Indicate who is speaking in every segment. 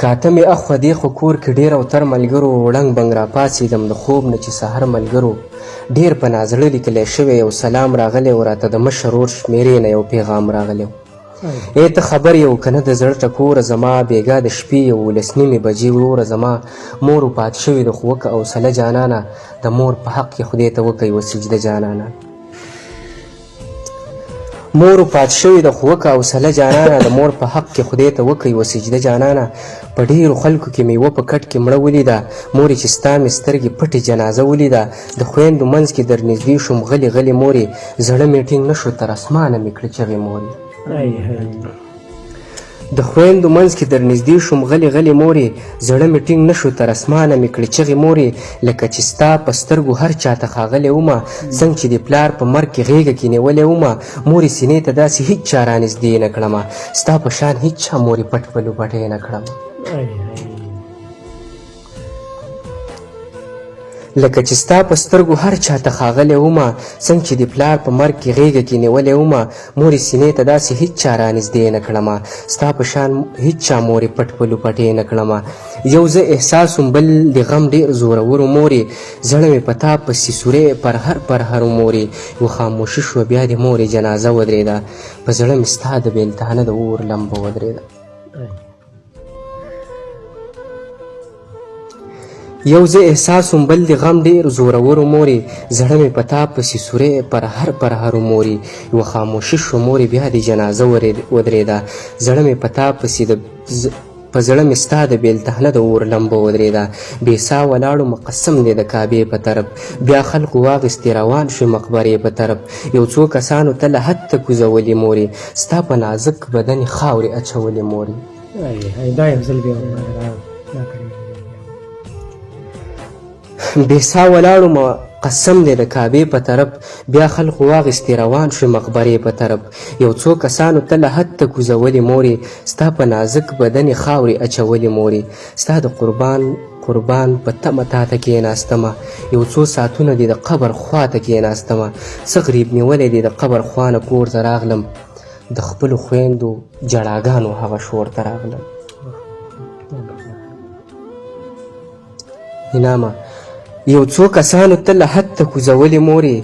Speaker 1: کاته مې اخوا دېخوا کور کې ډېر او تر ملګرو وړنګ بنګ راپاڅېدم د خوب نه چې سحر ملګرو ډېر په نازړه لیکلی شوی یو سلام راغلی و راته د مشر ورور شمېرې نه یو پیغام راغلی و ای ته خبر یې و که نه د زړه ټکوره زما بېګا د شپې 11 نیمې بجې وروره زما مور وفات شوې ده خو وکه حوصله جانانه د مور په حق کې خدای ته وکه یوه سجده جانانه مور وفات شوې ده خو وکه حوصله جانانه د مور په حق کې خدای ته وکه یوه سجده جانانه په ډېرو خلکو کې مې په کټ کې مړه ولیده مورې چې ستا مې سترګې پټې جنازه ولیده د خویندو منځ کې در نږدې شوم غلې غلې مورې زړه مې ټینګ نه شو تر اسمانه مې کړه چغې مورې د خویندو منځ کې در نږدې شوم غلې غلې مورې زړه مې ټینګ نه شو تر اسمانه مې کړې چغې مورې لکه چې ستا په سترګو هر چاته ښاغلی ومه څنګه چې د پلار په مرګ کې غېږه کې نیولی ومه مورې سینې ته داسې هېڅ چا رانږدې نه کړمه ستا په شان هېڅ چا مورې پټ پلو پټی نه کړمه لکه چې ستا په سترګو هر چاته ښاغلی ومه څنګه چې د پلار په مرګ کې غېږه کې نیولی ومه مورې سینې ته داسې هېڅ چا رانږدې نه کړمه ستا په شان هېڅ چا مورې پټ پلو پټې نه کړمه یو زه احساس وم بل د غم ډېر زورورو مورې زړه مې په تا پسې سوری پرهرو مورې یوه خاموشي شوه بیا د مورې جنازه ودرېده په زړه مې ستا د بېلتانه د اور لمبه ودرېده یو زه احساس وم بل د غم ډېر زورورو مورې زړه مې په تا پسې سوری پرهرو مورې یوه خاموشي شوه مورې بیا د جنازه ودرېده زړه مې په تا پسې په زړه مې ستا د بېلتانه د اور لمبه ودرېده بې ساه ولاړو مقسم دی د کعبې په طرف بیا خلقو واخیستې روان شوې مقبرې په طرف یو څو کسانو ته له حده کوزولې مورې ستا په نازک بدن خاورې اچولې مورې بې ساه ولاړو قسم دی د کعبې په طرف بیا خلقو واخیستې روان شوې مقبرې په طرف یو څو کسانو ته له حده کوزولې مورې ستا په نازک بدن خاورې اچولې مورې ستا د قربان په تمه تا ته کېناستمه یو څو ساعتونه دې د قبر خوا ته کېناستمه څه غریب نیولی دی د قبر خوا نه کور ته راغلم د خپلو خویندو جړاګانو هغه شور ته راغلم انامه یو څو کسانو ته له حده کوزولې مورې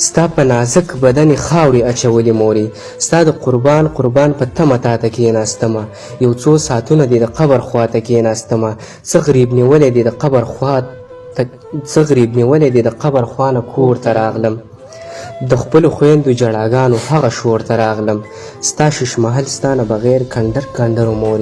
Speaker 1: ستا په نازک بدن خاورې اچولې مورې ستا د قربان په تمه تا ته کېناستمه یو څو ساعتونه دې د قبر خوا ته کېناستمه څه غریب نیولی دی د قبر خوا نه کور ته راغلم د خپلو خویندو جړاګانو هغه شور ته راغلم ستا ششمحل ستا نه بغیر کنډر کنډرو مورې